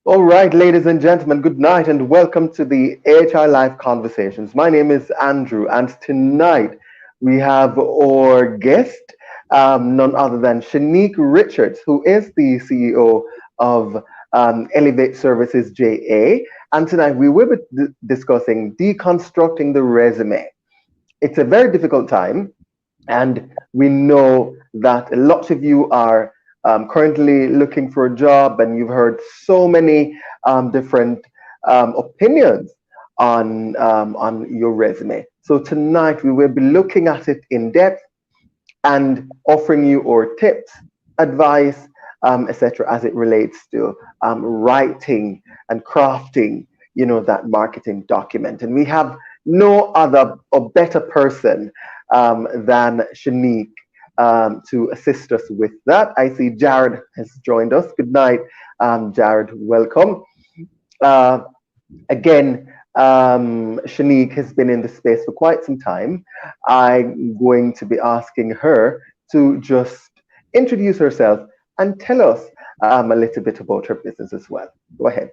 All right, ladies and gentlemen, good night and welcome to the AHR Live Conversations. My name is Andrew, and tonight we have our guest, none other than Shanique Richards, who is the CEO of Elevate Services JA. And tonight we will be discussing deconstructing the resume. It's a very difficult time, and we know that lots of you are currently looking for a job, and you've heard so many different opinions on your resume. So tonight we will be looking at it in depth and offering you our tips, advice, etc., as it relates to writing and crafting, that marketing document. And we have no other or better person than Shanique to assist us with that. I see Jared has joined us. Good night, Jared. Welcome. Uh, Again, Shanique has been in the space for quite some time. I'm going to be asking her to just introduce herself and tell us a little bit about her business as well. Go ahead.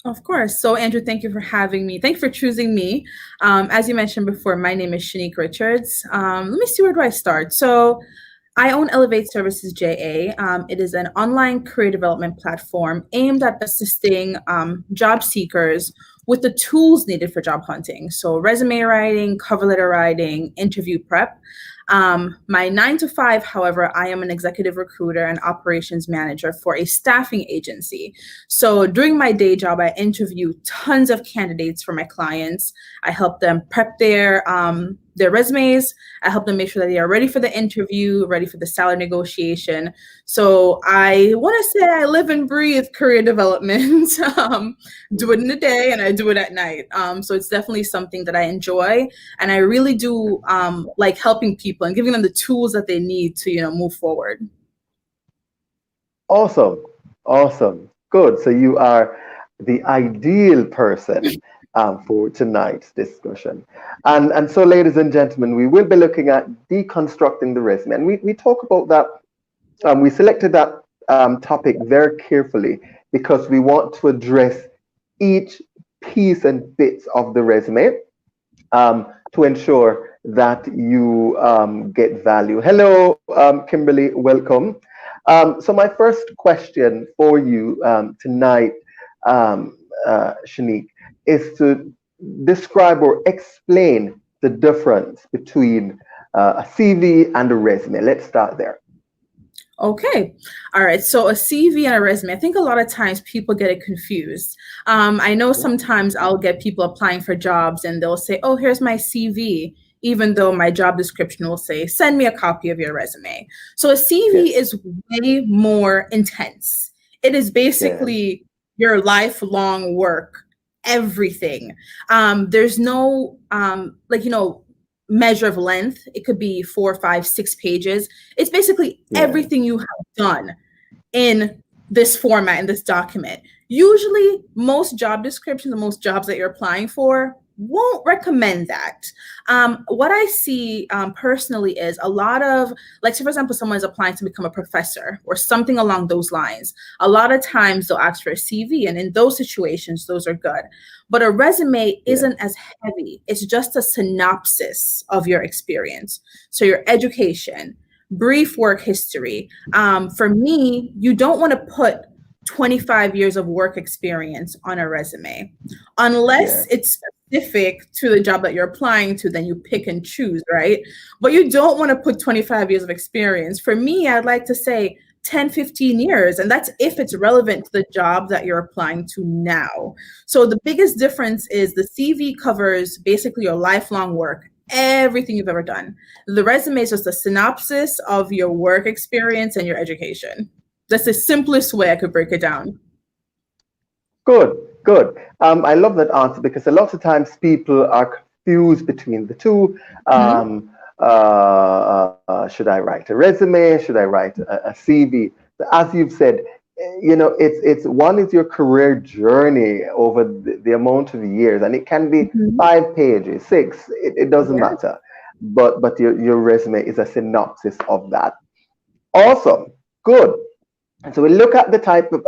Of course. So, Andrew, thank you for having me. Thank you for choosing me. As you mentioned before, my name is Shanique Richards. Let me see, where do I start? So, I own Elevate Services JA. It is an online career development platform aimed at assisting job seekers with the tools needed for job hunting. So, resume writing, cover letter writing, interview prep. My 9 to 5, however, I am an executive recruiter and operations manager for a staffing agency. So during my day job, I interview tons of candidates for my clients. I help them prep their resumes. I help them make sure that they are ready for the interview, ready for the salary negotiation. So I want to say I live and breathe career development. Do it in the day and I do it at night. So it's definitely something that I enjoy, and I really do like helping people and giving them the tools that they need to move forward. Awesome. Awesome. Good. So you are the ideal person for tonight's discussion. And so, ladies and gentlemen, we will be looking at deconstructing the resume. And we talk about that. We selected that topic very carefully because we want to address each piece and bits of the resume to ensure that you get value. Hello, Kimberly, welcome. So my first question for you tonight, Shanique, is to describe or explain the difference between a CV and a resume. Let's start there. Okay. All right. So a CV and a resume. I think a lot of times people get it confused. I know sometimes I'll get people applying for jobs and they'll say, oh, here's my CV, even though my job description will say, send me a copy of your resume. So a CV Yes. is way more intense. It is Yeah. basically your lifelong work, everything. There's no, measure of length. It could be 4, 5, 6 pages. It's basically Yeah. everything you have done in this format, in this document. Usually, most job descriptions and most jobs that you're applying for won't recommend that. What I see personally is a lot of, like, say, for example, someone is applying to become a professor or something along those lines. A lot of times they'll ask for a CV, and in those situations, those are good. But a resume Yeah. isn't as heavy, it's just a synopsis of your experience. So, your education, brief work history. For me, you don't want to put 25 years of work experience on a resume unless Yeah. it's specific to the job that you're applying to. Then you pick and choose, right? But you don't want to put 25 years of experience. For me, I'd like to say 10, 15 years, and that's if it's relevant to the job that you're applying to now. So the biggest difference is the CV covers basically your lifelong work, everything you've ever done. The resume is just a synopsis of your work experience and your education. That's the simplest way I could break it down. Good, good. I love that answer because a lot of times people are confused between the two. Mhm. Should I write a resume? Should I write a CV? As you've said, it's one is your career journey over the amount of years, and it can be Mhm. 5 pages, six. It doesn't Yeah. matter. But your resume is a synopsis of that. Awesome. Good. And so we look at the type of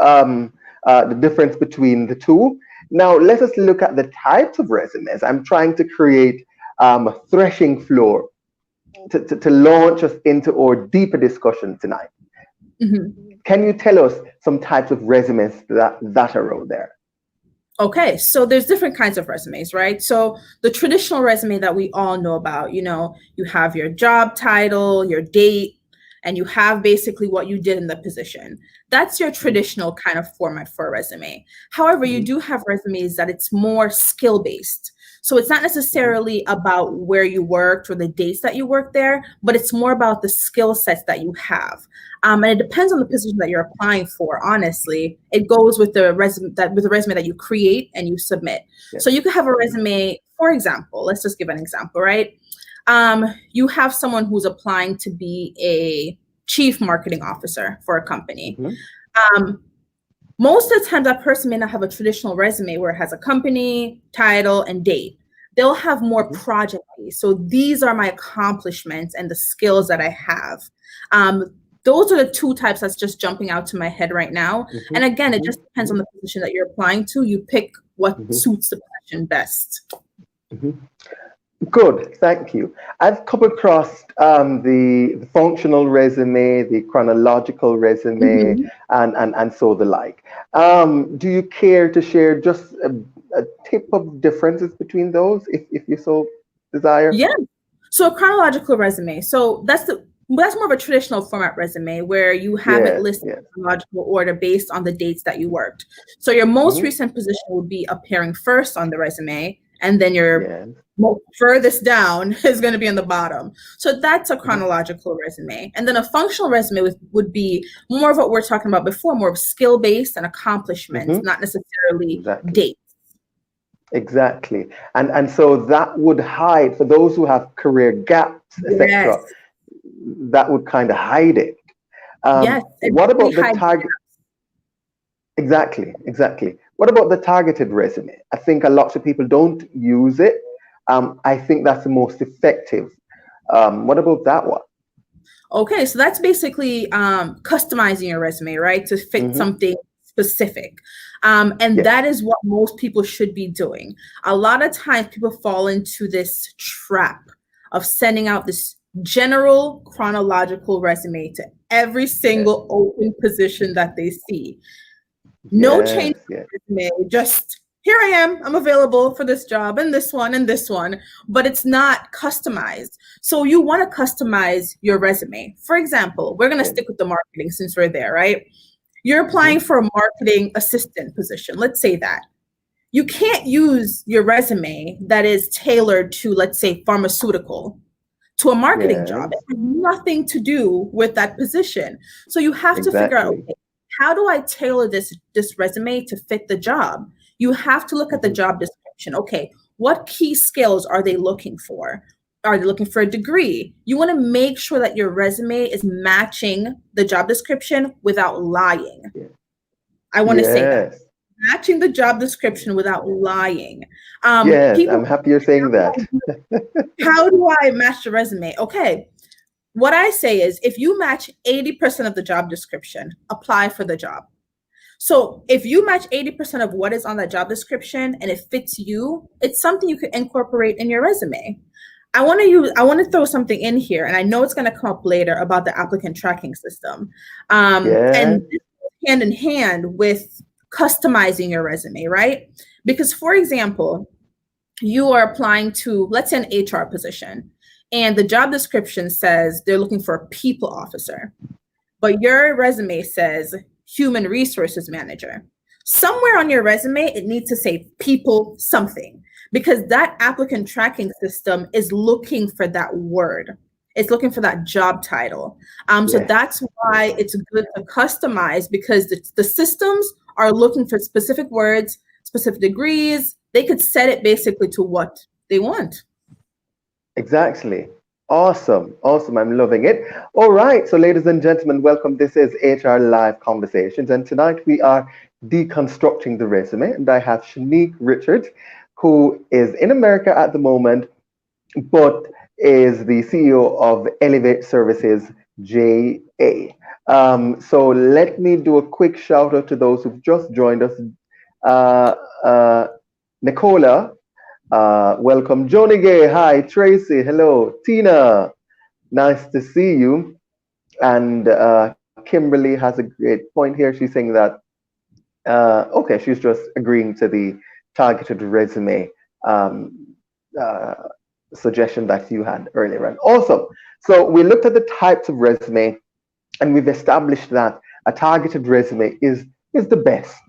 the difference between the two. Now, let us look at the types of resumes. I'm trying to create a threshing floor to launch us into our deeper discussion tonight. Mhm. Can you tell us some types of resumes that are out there? Okay, so there's different kinds of resumes, right? So the traditional resume that we all know about, you have your job title, your date, and you have basically what you did in the position. That's your traditional kind of format for a resume. However, you Mhm, do have resumes that it's more skill based. So it's not mhm, necessarily about where you worked or the dates that you worked there, but it's more about the skill sets that you have. And it depends on the position that you're applying for. Honestly, it goes with the resume that you create and you submit. yeah, So you could have a resume, for example. Let's just give an example, right? You have someone who's applying to be a chief marketing officer for a company. mhm, Um, Most of the time, that person may not have a traditional resume where it has a company, title, and date. They'll have more mhm, project based. So these are my accomplishments and the skills that I have. Um, those are the two types that's just jumping out to my head right now. mhm, And again, it mhm, just depends on the position that you're applying to. You pick what mhm, suits the position best. mhm. Good, thank you. I've come across the functional resume, the chronological resume, Mhm. and so the like. Do you care to share just a tip of differences between those, if you so desire? Yeah. So a chronological resume. So that's more of a traditional format resume where you have it Yes, listed yes. in chronological order based on the dates that you worked. So your most Hmm. recent position would be appearing first on the resume, and then your Yes. furthest down is going to be on the bottom. So that's a Hmm. chronological resume. And then a functional resume would be more of what we're talking about before, more of skill based and accomplishments, Hmm. not necessarily Exactly. dates. Exactly. And so that would hide, for those who have career gaps, Yes. etc., that would kind of hide it. Yes. It What really about the hides. target? Exactly, exactly. What about the targeted resume? I think a lot of people don't use it. I think that's the most effective. What about that one? Okay, so that's basically customizing your resume, right, to fit Hmm. something specific. And Yes. that is what most people should be doing. A lot of times people fall into this trap of sending out this general chronological resume to every Yes. single open position that they see. No change Yes. Yes. in the resume, just here I am, I'm available for this job and this one, but it's not customized. So you want to customize your resume. For example, we're going to Yes. stick with the marketing since we're there, right? You're Hmm. applying for a marketing assistant position. Let's say that. You can't use your resume that is tailored to, let's say, pharmaceutical to a marketing job. It Yes. has nothing to do with that position. So you have to figure out, Exactly. okay, how do I tailor this resume to fit the job? You have to look at the Hmm. job description. Okay, what key skills are they looking for? Are they looking for a degree? You want to make sure that your resume is matching the job description without lying. Yes. I want to say that. Yes. Matching the job description without lying. Yes. People, I'm happy you're saying that. how do I match the resume? Okay, what I say is if you match 80% of the job description, apply for the job. So if you match 80% of what is on that job description and it fits you, it's something you could incorporate in your resume. I want to throw something in here, and I know it's going to come up later about the applicant tracking system. And Yes. this goes hand in hand with customizing your resume, right? Because, for example, you are applying to, let's say, an HR position, and the job description says they're looking for a people officer, but your resume says human resources manager. Somewhere on your resume, it needs to say people something because that applicant tracking system is looking for that word. It's looking for that job title. So Yes. that's Yes. why it's good to customize because the systems are looking for specific words, specific degrees. They could set it basically to what they want. Exactly. Awesome. Awesome. I'm loving it. All right. So, ladies and gentlemen, welcome. This is HR Live Conversations. And tonight we are deconstructing the resume. And I have Shanique Richards, who is in America at the moment, but is the CEO of Elevate Services JA. So let me do a quick shout out to those who've just joined us. Uh, uh, Nicola, welcome. Joni Gay, hi. Tracy, hello. Tina, nice to see you. And Kimberly has a great point here. She's saying that, okay, she's just agreeing to the targeted resume um, uh, suggestion that you had earlier. And awesome. So we looked at the types of resume and we've established that a targeted resume is the best,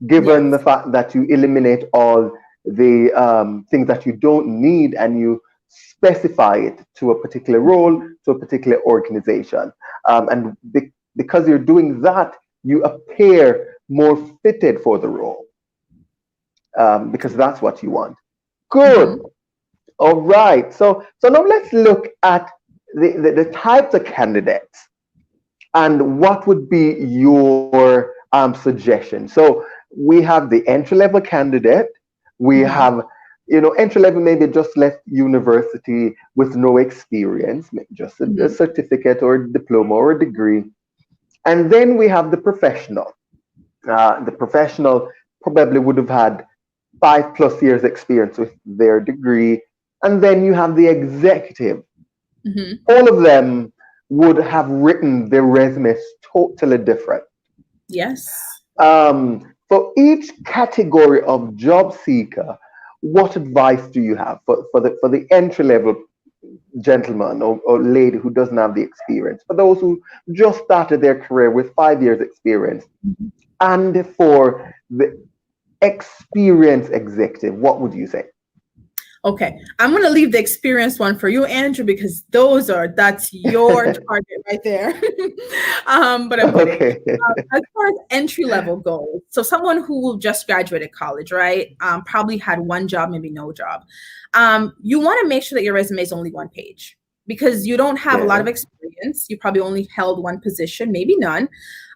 given the Yes. fact that you eliminate all the things that you don't need and you specify it to a particular role, to a particular organization. Because you're doing that, you appear more fitted for the role because that's what you want. Good. Hmm. All right. So now let's look at the types of candidates and what would be your suggestion? So we have the entry level candidate. We Hmm. have, entry level maybe just left university with no experience, just a Hmm. certificate or a diploma or a degree. And then we have the professional. The professional probably would have had 5+ years experience with their degree. And then you have the executive. Hmm. All of them would have written their resumes totally different. Yes. For each category of job seeker, what advice do you have for the entry level gentleman or lady who doesn't have the experience? For those who just started their career with 5 years experience, and for the experienced executive, what would you say? Okay, I'm gonna leave the experience one for you, Andrew, because that's your target right there. But I'm kidding. Okay. As far as entry level goes, so someone who just graduated college, right? Probably had one job, maybe no job. You want to make sure that your resume is only one page because you don't have a lot Yeah. of experience. You probably only held one position, maybe none.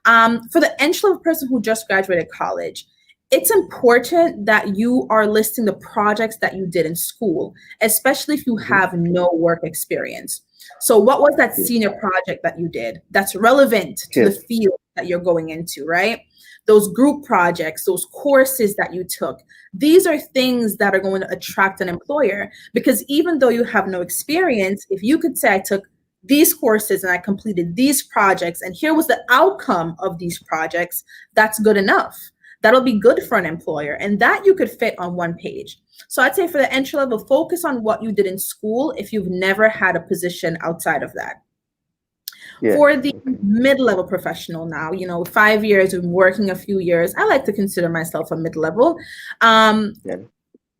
For the entry level person who just graduated college, it's important that you are listing the projects that you did in school, especially if you Hmm. have no work experience. So, what was that Yeah. senior project that you did that's relevant to the Yes. field that you're going into, right? Those group projects, those courses that you took, these are things that are going to attract an employer because even though you have no experience, if you could say, I took these courses and I completed these projects, and here was the outcome of these projects, that's good enough. That'll be good for an employer, and that you could fit on one page. So I'd say for the entry level, focus on what you did in school if you've never had a position outside of that. Yes. For the Okay. mid-level professional now, 5 years of working a few years, I like to consider myself a mid-level. Um, Yeah.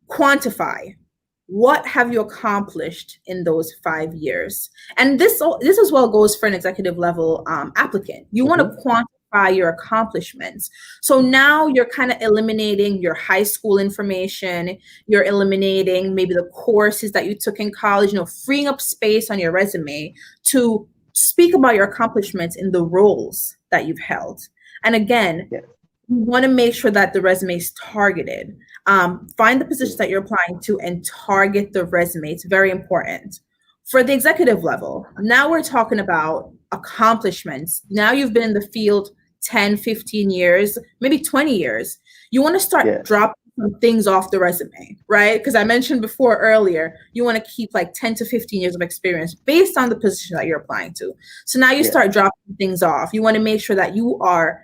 Quantify what have you accomplished in those 5 years, and this as well goes for an executive level applicant. You want to Hmm. quantify your accomplishments, so now you're kind of eliminating your high school information, you're eliminating maybe the courses that you took in college, freeing up space on your resume to speak about your accomplishments in the roles that you've held. And again, Yes. you want to make sure that the resume is targeted. Find the Yes. positions that you're applying to and target the resume. It's very important. For the executive level, now we're talking about accomplishments. Now you've been in the field 10, 15 years, maybe 20 years. You want to start Yes. dropping some things off the resume, right? Because I mentioned before earlier, you want to keep like 10 to 15 years of experience based on the position that you're applying to. So now you Yes. start dropping things off. You want to make sure that you are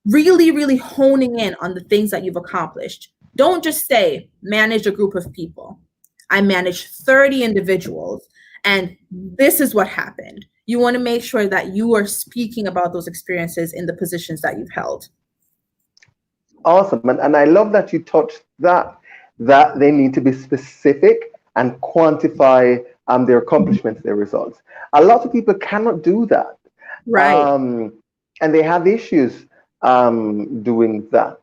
really, really honing in on the things that you've accomplished. Don't just say, manage a group of people. I managed 30 individuals, and this is what happened. You want to make sure that you are speaking about those experiences in the positions that you've held. Awesome. And I love that you touched that they need to be specific and quantify their Mhm. accomplishments, their results. A lot of people cannot do that. Right. Um, and they have issues doing that.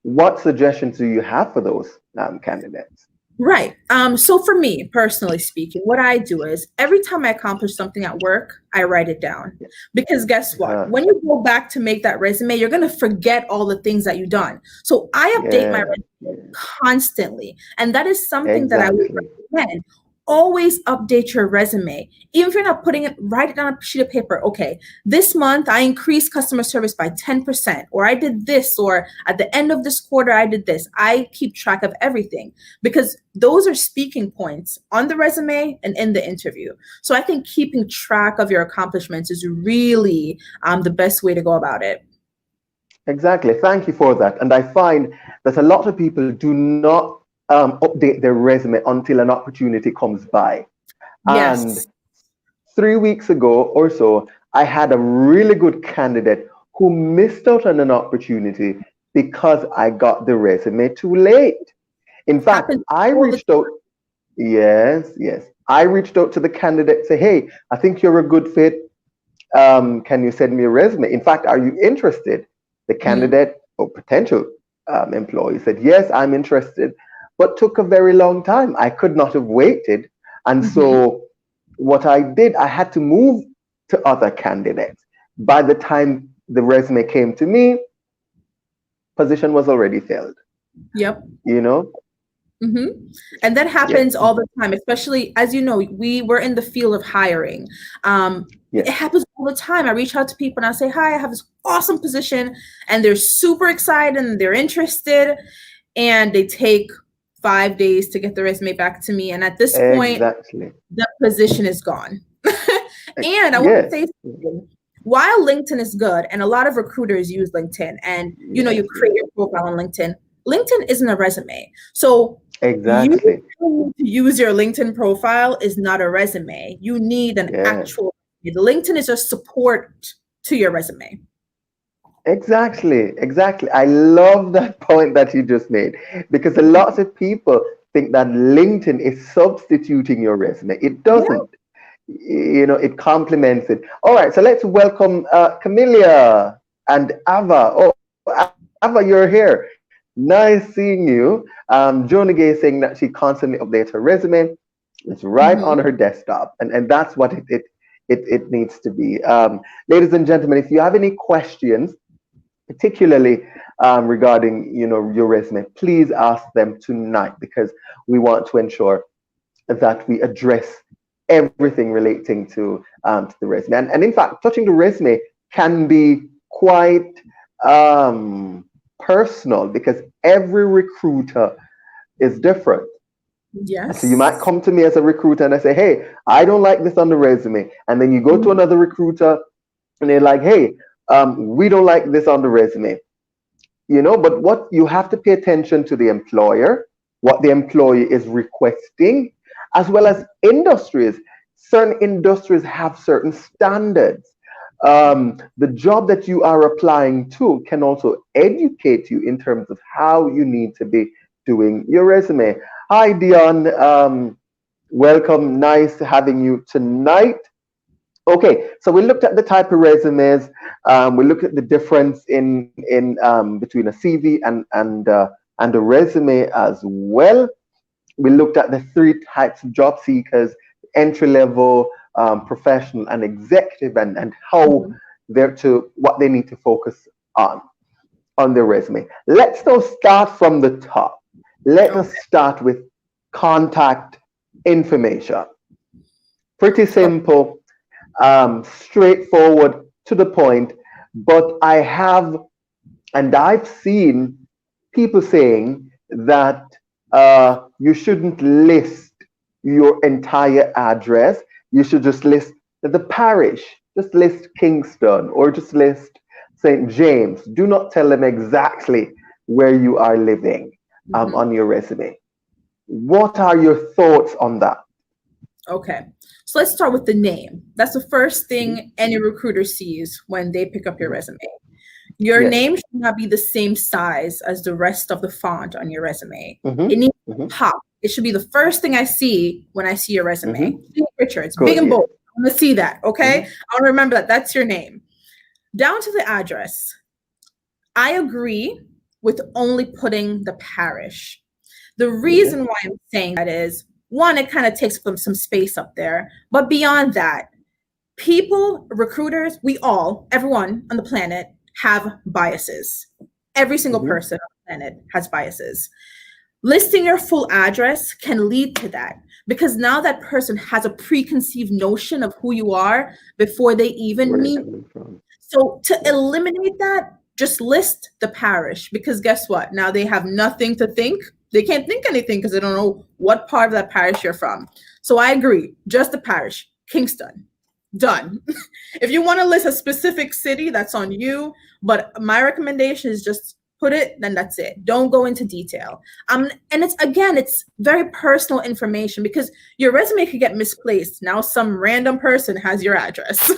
What suggestions do you have for those candidates? Right. So for me, personally speaking, what I do is every time I accomplish something at work, I write it down. Because guess what? Uh, When you go back to make that resume, you're going to forget all the things that you've done. So I update my yeah, resume constantly. And that is something that I would exactly. recommend. always update your resume. Even if you're not putting it, write it on a sheet of paper. Okay, this month I increased customer service by 10%, or I did this, or at the end of this quarter, I did this. I keep track of everything because those are speaking points on the resume and in the interview. So I think keeping track of your accomplishments is really the best way to go about it. Exactly. Thank you for that. And I find that a lot of people do not update their resume until an opportunity comes by. And Yes. 3 weeks ago or so, I had a really good candidate who missed out on an opportunity because I got the resume too late. In fact, Happens I all the reached out. Yes, yes. I reached out to the candidate, say, hey, I think you're a good fit. Can you send me a resume? In fact, are you interested? The time. candidate or potential employee said, yes, I'm interested, but took a very long time. I could not have waited. And Hmm. so what I did, I had to move to other candidates. By the time the resume came to me, position was already filled, Yep. you know? Hmm. And that Yeah, happens all the time, especially as you know, we were in the field of hiring. It yes, happens all the time. I reach out to people and I say, hi, I have this awesome position, and they're super excited and they're interested, and they take 5 days to get the resume back to me. And at this point, exactly. the position is gone. And I want to Yes, say something. While LinkedIn is good, and a lot of recruiters use LinkedIn, and you yes, create your profile on LinkedIn. LinkedIn isn't a resume. So you exactly. to use your LinkedIn profile is not a resume. You need an Yes. actual LinkedIn is a support to your resume. Exactly, exactly. I love that point that you just made because a lot of people think that LinkedIn is substituting your resume. It Yeah. doesn't. It complements it. All right, so let's welcome Camellia and Ava. Oh, Ava, you're here. Nice seeing you. Jonah Gay is saying that she constantly updates her resume. It's right on her Hmm. desktop, and that's what it needs to be. Ladies and gentlemen, if you have any questions particularly regarding your resume, please ask them tonight because we want to ensure that we address everything relating to the resume. And in fact, touching the resume can be quite personal because every recruiter is different. So you might Yes. come to me as a recruiter and I say, hey, I don't like this on the resume. And then you go to Mhm. another recruiter and they're like, hey, we don't like this on the resume. But what you have to pay attention to the employer, what the employee is requesting, as well as industries. Certain industries have certain standards. The job that you are applying to can also educate you in terms of how you need to be doing your resume. Hi, Dion. Welcome. Nice having you tonight. Okay, so we looked at the type of resumes. We looked at the difference in between a CV and a resume as well. We looked at the three types of job seekers: entry level, professional, and executive, and how Mhm. they're to what they need to focus on on their resume. Let's now start from the top. Let us Okay. start with contact information. Pretty Okay. simple, straightforward to the point. But I've seen people saying that you shouldn't list your entire address. You should just list the parish, just list Kingston or just list St. James. Do not tell them exactly where you are living Mhm. on your resume. What are your thoughts on that? Okay. So let's start with the name. That's the first Mhm. thing any recruiter sees when they pick up your Mhm. resume. Your Yes. name should not be the same size as the rest of the font on your resume. Hmm. It needs to Hmm. pop. It should be the first thing I see when I see your Hmm. resume. Shanique Richards, big Good. and Yeah. bold. I want to see that. Okay. Hmm. I'll remember that. That's your name. Down to the address. I agree with only putting the parish. The Yes. reason why I'm saying that is one, it kind of takes some space up there. But beyond that, people, recruiters, we all, everyone on the planet have biases. Every single Hmm. person on the planet has biases. Listing your full address can lead to that because now that person has a preconceived notion of who you are before they even Where you're meet. coming from. So to Yeah. eliminate that, just list the parish because guess what? Now they have nothing to think. They can't think anything because they don't know what part of that parish you're from. So I agree, just the parish, Kingston. Done. If you want to list a specific city, that's on you. But my recommendation is just put it, then that's it. Don't go into detail. And it's very personal information because your resume could get misplaced. Now some random person has your address.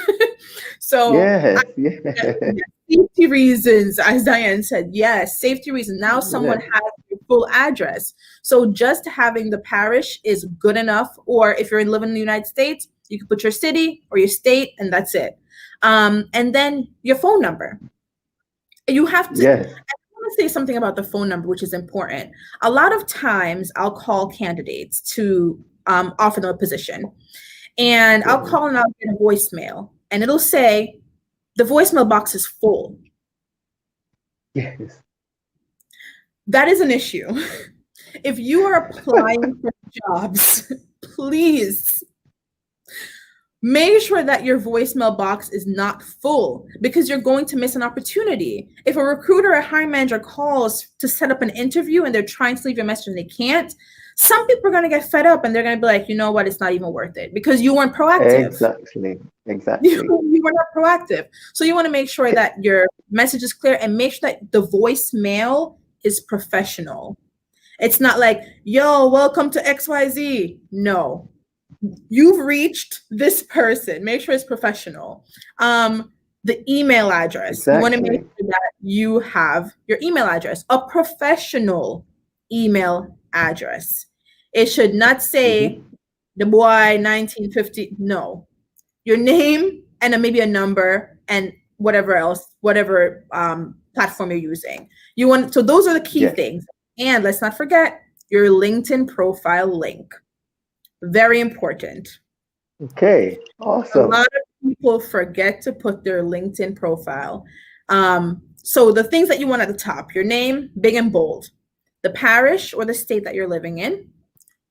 So Yes, yeah, yes, safety reasons, as Diane said, yes, safety reasons. Now someone yes, has your full address. So just having the parish is good enough. Or if you're living in the United States, you can put your city or your state, and that's it. And then your phone number. You have to. yes. I want to say something about the phone number, which is important. A lot of times, I'll call candidates to offer them a position, and I'll Right. call and I'll get a voicemail, and it'll say the voicemail box is full. Yes, That is an issue. If you are applying for jobs, please make sure that your voicemail box is not full because you're going to miss an opportunity. If a recruiter or hiring manager calls to set up an interview and they're trying to leave you a message and they can't, some people are going to get fed up and they're going to be like, you know what, it's not even worth it because you weren't proactive. exactly, You, exactly. you were not proactive. So you want to make sure that your message is clear and make sure that the voicemail is professional. It's not like, yo, welcome to XYZ. No, you've reached this person. Make sure it's professional. The email address. You want to make Exactly. sure that you have your email address, a professional email address. It should not say Hmm. the boy 1950. No, your name and maybe a number and whatever else, whatever platform you're using. You want so those are the key Yes. things. And let's not forget your LinkedIn profile link. Very important. Okay. A Awesome. lot of people forget to put their LinkedIn profile. So the things that you want at the top, your name, big and bold, the parish or the state that you're living in,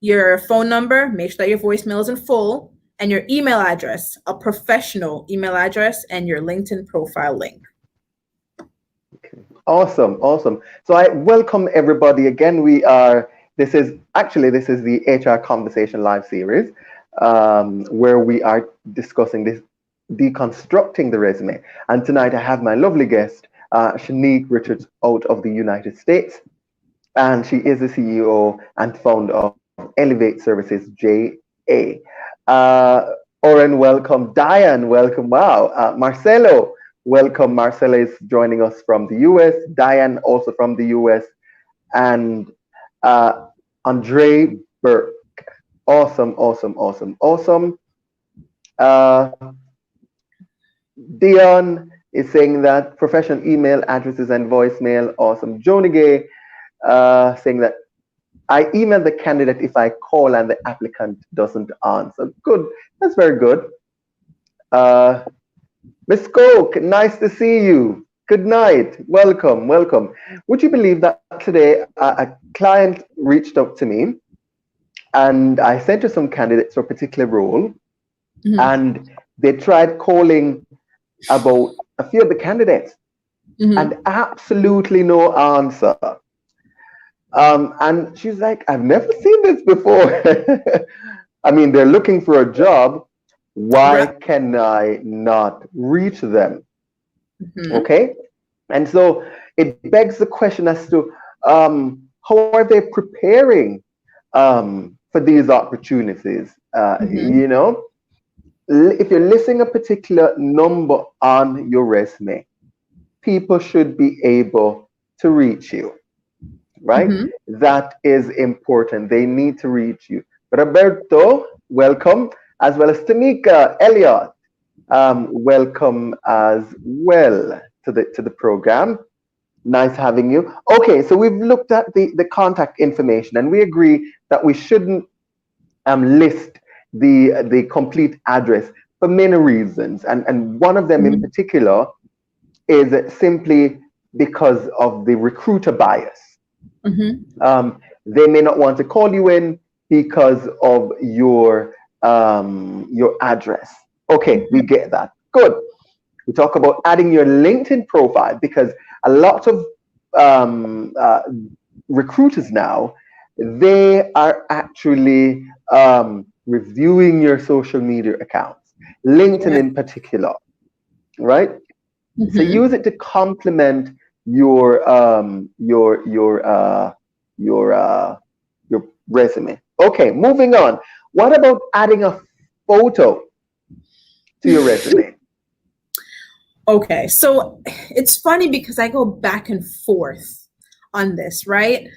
your phone number, make sure that your voicemail is in full, and your email address, a professional email address, and your LinkedIn profile link. Awesome. Awesome. So I welcome everybody again. This is the HR Conversation Live series, where we are discussing this deconstructing the resume. And tonight I have my lovely guest, Shanique Richards, out of the United States. And she is the CEO and founder of Elevate Services JA. Oren, welcome. Diane, welcome. Wow. Marcelo, welcome. Marcelo is joining us from the US. Diane, also from the US. And uh, Andre Burke. Awesome, awesome, awesome, awesome. Uh, Dion is saying that professional email addresses and voicemail. Awesome. Joni Gay saying that I email the candidate if I call and the applicant doesn't answer. Good. That's very good. Uh, Miss Coke, nice to see you. Good night. Welcome, welcome. Would you believe that today a client reached out to me and I sent her some candidates for a particular role Mm-hmm. and they tried calling about a few of the candidates and Mm-hmm. absolutely no answer. And she's like, I've never seen this before. I mean, they're looking for a job. Why Right. can I not reach them? Mm-hmm. Okay. And so it begs the question as to how are they preparing for these opportunities? Mm-hmm. If you're listing a particular number on your resume, people should be able to reach you, right? Mm-hmm. That is important. They need to reach you. Roberto, welcome, as well as Tanika, Elliot, welcome as well to the program. Nice having you. Okay, so we've looked at the contact information, and we agree that we shouldn't list the complete address for many reasons, and one of them in Mm-hmm. particular is simply because of the recruiter bias. Mm-hmm. they may not want to call you in because of your address. Okay, we Mhm. get that. Good. We talk about adding your LinkedIn profile because a lot of um, uh, recruiters now, they are actually reviewing your social media accounts, LinkedIn Yeah. in particular, right? So Mhm. use it to complement your your your resume. Okay, moving on. What about adding a photo to your resume? Okay, so it's funny because I go back and forth on this, right?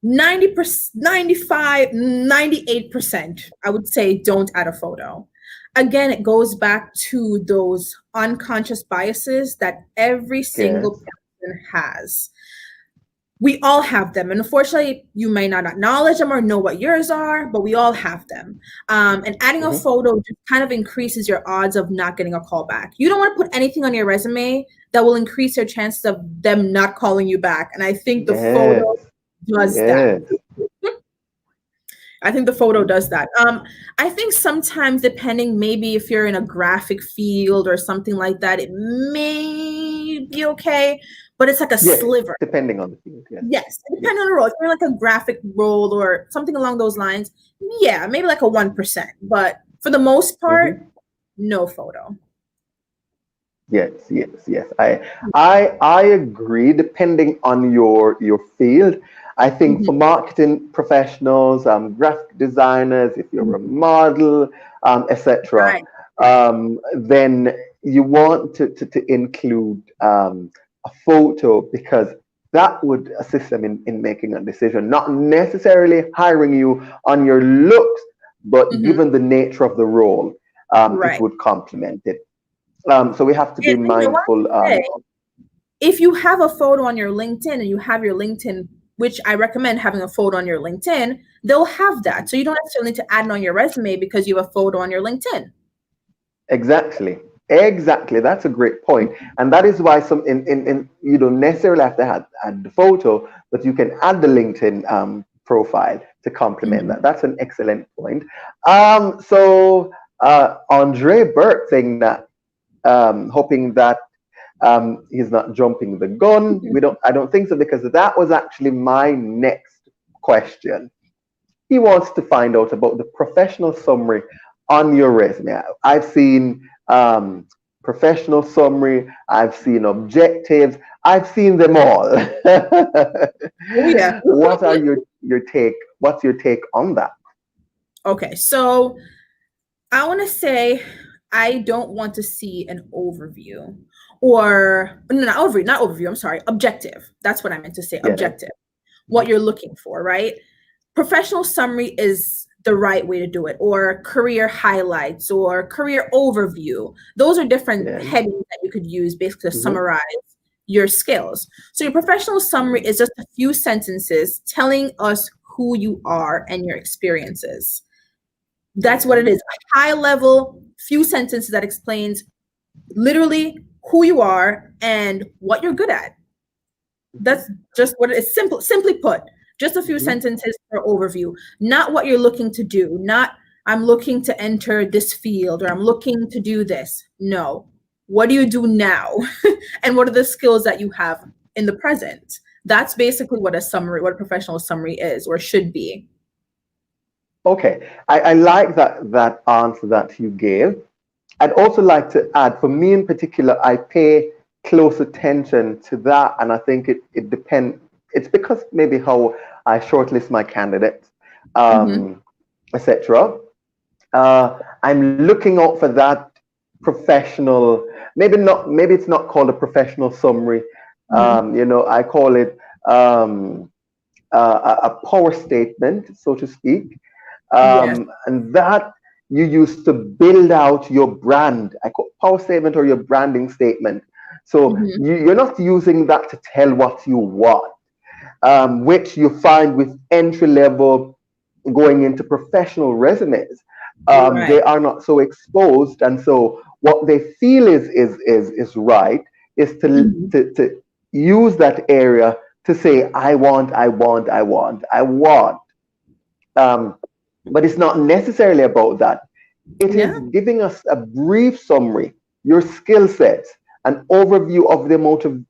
90%, 95, 98%, I would say don't add a photo. Again, it goes back to those unconscious biases that every single Yes. person has. We all have them. And unfortunately, you may not acknowledge them or know what yours are, but we all have them. And adding a Hmm. photo just kind of increases your odds of not getting a call back. You don't want to put anything on your resume that will increase your chances of them not calling you back. And I think the photo Yes. does that. Yes. I think the photo Mhm. does that. I think sometimes, depending, maybe if you're in a graphic field or something like that, it may be okay, but it's like a Yes. sliver. Depending on the field. Yes. Yes, Yes. depending on the role. If you're like a graphic role or something along those lines, yeah, maybe like a 1%. But for the most part, Hmm. no photo. Yes, yes, yes. I agree. Depending on your field, I think Mhm. for marketing professionals, graphic designers, if you're a model, etc., Right. then you want to include a photo because that would assist them in making a decision. Not necessarily hiring you on your looks, but Hmm. given the nature of the role, it Right. would complement it. So we have to be And you know what mindful. I say? If you have a photo on your LinkedIn and you have your LinkedIn, which I recommend having a photo on your LinkedIn, they'll have that. So you don't necessarily need to add it on your resume because you have a photo on your LinkedIn. Exactly. Exactly. That's a great point. And that is why some in you don't necessarily have to add the photo, but you can add the LinkedIn profile to complement Mhm. that. That's an excellent point. So Andre Burke saying that, hoping that he's not jumping the gun. We don't. I don't think so because that was actually my next question. He wants to find out about the professional summary on your resume. I've seen professional summary. I've seen objectives. I've seen them all. Oh, yeah. What are your take? What's your take on that? Okay. So I want to say I don't want to see an overview or no, not overview, not overview. I'm sorry, objective. That's what I meant to say. Yeah. Objective. What you're looking for, right? Professional summary is the right way to do it, or career highlights or career overview. Those are different Yeah. headings that you could use basically to Hmm. summarize your skills. So your professional summary is just a few sentences telling us who you are and your experiences. That's what it Hmm. is. A high level, few sentences that explains literally who you are and what you're good at. Hmm. That's just what it is. Simply put, just a few Hmm. sentences for overview, not what you're looking to do, not I'm looking to enter this field or I'm looking to do this. No. What do you do now? And what are the skills that you have in the present? That's basically what what a professional summary is or should be. Okay. I like that answer that you gave. I'd also like to add, for me in particular, I pay close attention to that, and I think it depends. It's because maybe how I shortlist my candidates, Hmm. um, etc. I'm looking out for that professional. Maybe not. Maybe it's not called a professional summary. Hmm. I call it a power statement, so to speak, Yes. and that you use to build out your brand, a power statement or your branding statement. So Hmm. you're not using that to tell what you want, which you find with entry level going into professional resumes. Right. They are not so exposed, and so what they feel is right is Hmm. to use that area to say, I want, I want, I want, I want. Um, but it's not necessarily about that. It Yeah. is giving us a brief summary, your skill sets, an overview of the amount of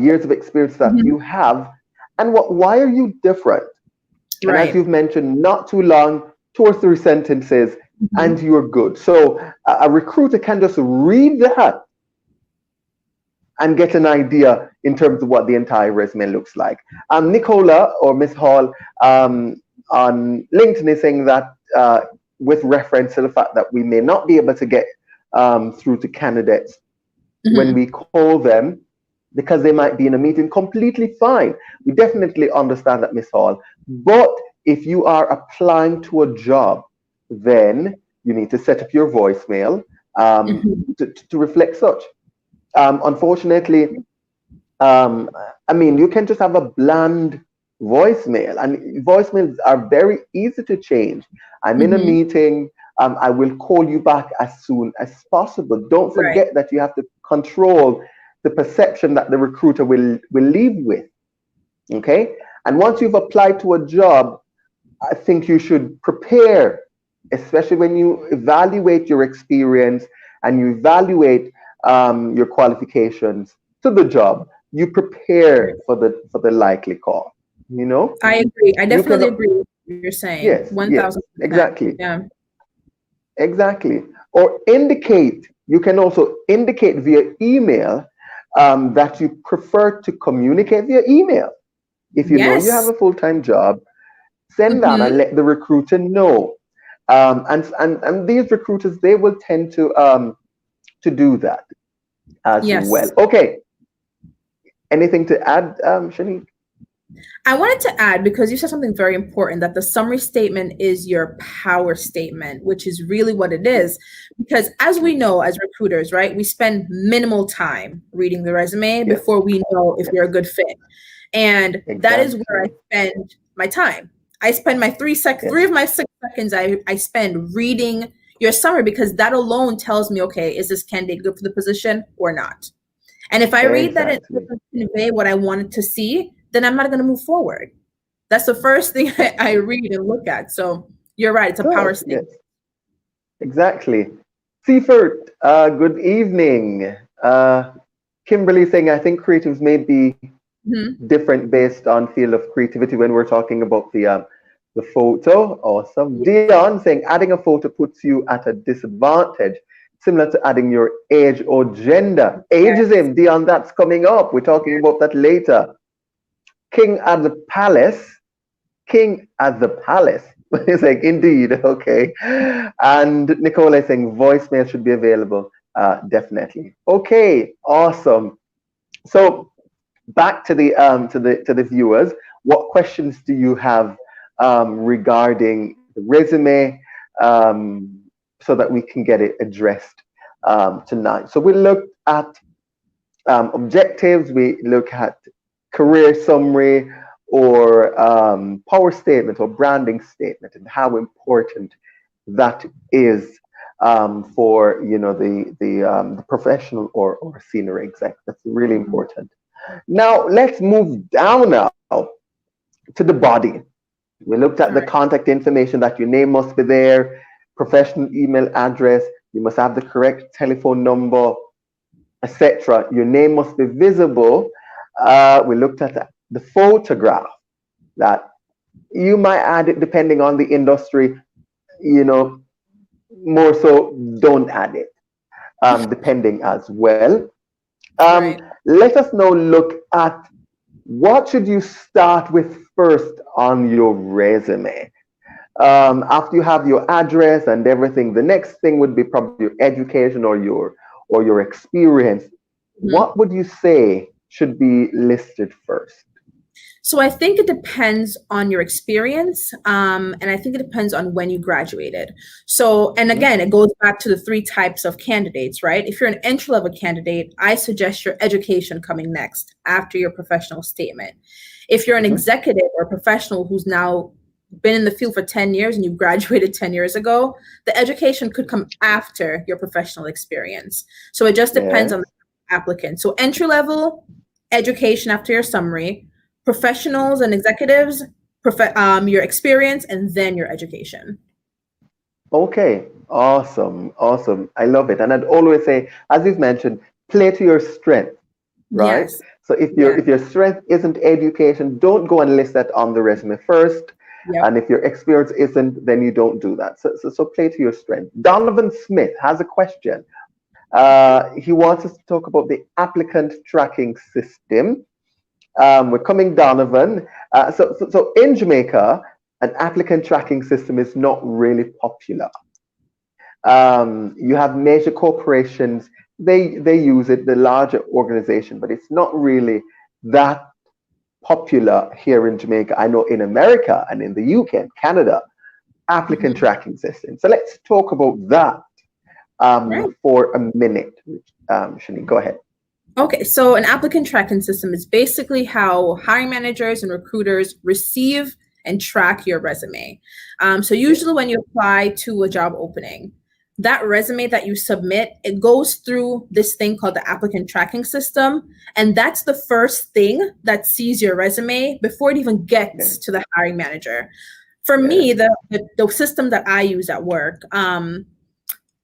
years of experience that Mhm. you have, and why are you different? And as Right. you've mentioned, not too long, 2 or 3 sentences, Mhm. and you're good. So a recruiter can just read that and get an idea in terms of what the entire resume looks like. Nicola or Miss Hall um, on LinkedIn is saying that with reference to the fact that we may not be able to get through to candidates when Mhm. we call them because they might be in a meeting, completely fine. We definitely understand that, Miss Hall. But if you are applying to a job, then you need to set up your voicemail Mhm. to reflect such. Unfortunately, um, I mean, you can just have a bland voicemail, and voicemails are very easy to change. I'm in a Mhm. meeting. I will call you back as soon as possible. Don't Right. forget that you have to control the perception that the recruiter will leave with. Okay, and once you've applied to a job, I think you should prepare, especially when you evaluate your experience and you evaluate your qualifications to the job. You prepare Right. for the likely call. You know, I agree. I you definitely can. agree with what you're saying. Yes, yes, 1000%. exactly, Yeah. exactly. Or indicate. You can also indicate via email that you prefer to communicate via email. If you know you have Yes. a full time job, send that and Mhm. let the recruiter know. And these recruiters, they will tend to do that as well. Yes. Okay, anything to add, Shanique? I wanted to add because you said something very important that the summary statement is your power statement, which is really what it is. Because as we know, as recruiters, right, we spend minimal time reading the resume Yes, before we know if yes, we're a good fit. And that is where I exactly. spend my time. I spend my Yes, three of my 6 seconds I spend reading your summary because that alone tells me, okay, is this candidate good for the position or not? And if I read that it exactly. doesn't convey what I wanted to see, then I'm not going to move forward. That's the first thing I read and look at. So you're right. It's a power Good. Yes, statement. exactly. Seifert, good evening. Kimberly saying, I think creatives may be Mhm. different based on field of creativity when we're talking about the photo. Awesome. Dion saying adding a photo puts you at a disadvantage, similar to adding your age or gender. Yes. Ageism, Dion, that's coming up. We're talking about that later. King at the palace. King at the palace. It's like indeed, okay. And Nicole is saying voicemail should be available. Definitely. Okay, awesome. So back to the viewers. What questions do you have regarding the resume, so that we can get it addressed tonight? So we looked at objectives. We look at career summary or power statement or branding statement, and how important that is for the professional or senior exec. That's really Mhm. important. Now, let's move down now to the body. We looked at the All right. contact information that your name must be there, professional email address, you must have the correct telephone number, etc. Your name must be visible. We looked at the photograph that you might add it depending on the industry, you know, more so don't add it, depending as well. Right. Let us now look at what should you start with first on your resume. After you have your address and everything, the next thing would be probably your education or your experience. Mhm. What would you say should be listed first? So I think it depends on your experience, and I think it depends on when you graduated. So, and Mhm. again, it goes back to the three types of candidates, right? If you're an entry level candidate, I suggest your education coming next after your professional statement. If you're an Mhm. executive or professional who's now been in the field for 10 years and you graduated 10 years ago, the education could come after your professional experience. So it just depends on Yes. the applicant. So entry level, education after your summary. professionals and executives, your experience, and then your education. Okay, awesome, awesome. I love it. And I'd always say, as you've mentioned, play to your strength, right? Yes. So if your Yes. if your strength isn't education, don't go and list that on the resume first. Yep. And if your experience isn't, then you don't do that. So play to your strength. Donovan Smith has a question. He wants us to talk about the applicant tracking system. We're coming, Donovan. So in Jamaica, an applicant tracking system is not really popular. You have major corporations, they use it, the larger organization, but it's not really that popular here in Jamaica. I know in America and in the UK and Canada, applicant Mhm. tracking system. So let's talk about that Right. for a minute. Shani, go ahead. Okay, so an applicant tracking system is basically how hiring managers and recruiters receive and track your resume. So Yes, usually when you apply to a job opening, that resume that you submit, it goes through this thing called the applicant tracking system. And that's the first thing that sees your resume before it even yes, gets to the hiring manager. For yes, me, the system that I use at work,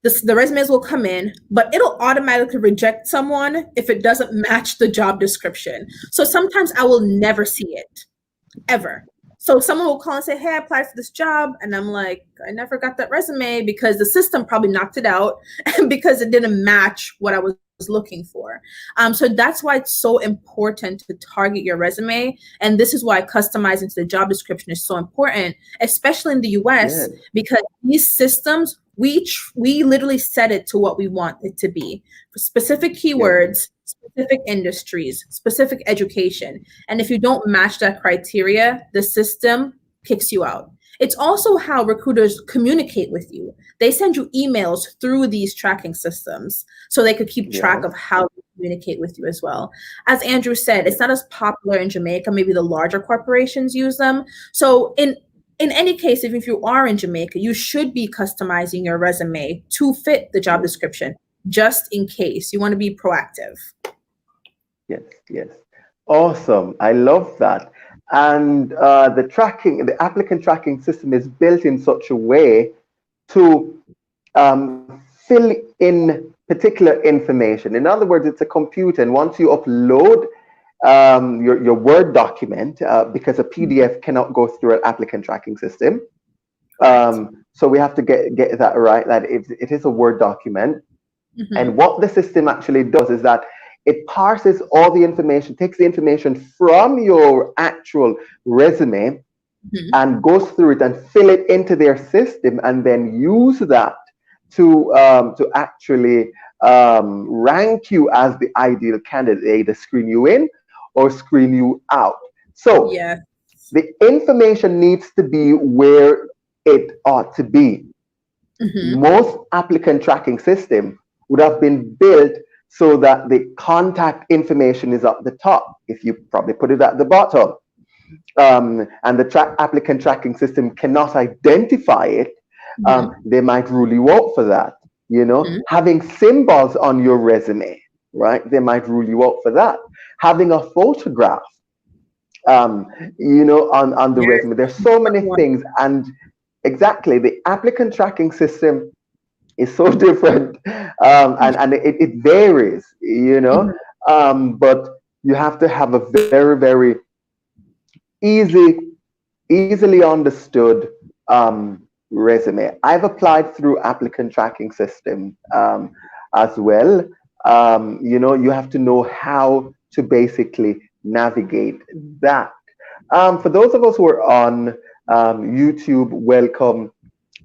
the resumes will come in, but it'll automatically reject someone if it doesn't match the job description. So sometimes I will never see it ever. So someone will call and say, "Hey, I applied for this job," and I'm like, "I never got that resume because the system probably knocked it out because it didn't match what I was looking for." So that's why it's so important to target your resume, and this is why customizing to the job description is so important, especially in the US, yes, because these systems we literally set it to what we want it to be for specific yes, keywords, specific industries, specific education. And if you don't match that criteria, the system kicks you out. It's also how recruiters communicate with you. They send you emails through these tracking systems so they could keep track yes, of how they communicate with you as well. As Andrew said, it's yes, not as popular in Jamaica. Maybe the larger corporations use them. So in any case, even if you are in Jamaica, you should be customizing your resume to fit the job yes, description, just in case. You want to be proactive. yes, yes. Awesome. I love that. And the applicant tracking system is built in such a way to fill in particular information. In other words, it's a computer, and once you upload your Word document, because a PDF cannot go through an applicant tracking system, Correct. so we have to get that right, that it is a Word document. Mm-hmm. And what the system actually does is that it parses all the information, takes the information from your actual resume Mm-hmm. and goes through it and fill it into their system, and then use that to actually rank you as the ideal candidate. They either screen you in or screen you out. So Yes. the information needs to be where it ought to be. Mm-hmm. Most applicant tracking system would have been built so that the contact information is at the top. If you probably put it at the bottom, and the applicant tracking system cannot identify it, Mm-hmm. they might rule you out for that. Mm-hmm. Having symbols on your resume, right? They might rule you out for that. Having a photograph, um, on the Yes. resume. There's so many One. things, and exactly the applicant tracking system is so different, and it varies, Mhm. but you have to have a very, very easy easily understood resume. I've applied through applicant tracking system as well. You have to know how to basically navigate that. For those of us who are on YouTube, welcome.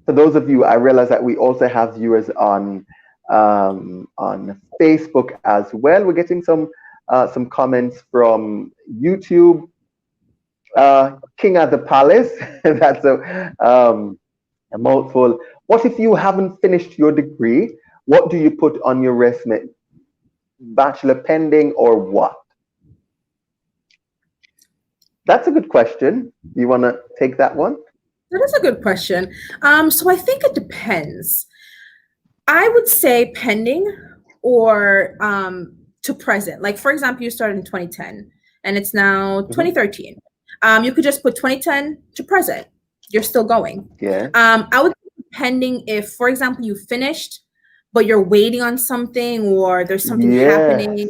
For those of you, I realize that we also have viewers on Facebook as well. We're getting some comments from YouTube. King at the palace. That's a mouthful. What if you haven't finished your degree? What do you put on your resume? Bachelor pending or what? That's a good question. You want to take that one? That is a good question. So I think it depends. I would say pending or to present. Like for example, you started in 2010. and it's now Hmm. 2013. You could just put 2010 to present. You're still going. Yeah. I would put pending if, for example, you finished, but you're waiting on something or there's something happening, Yes.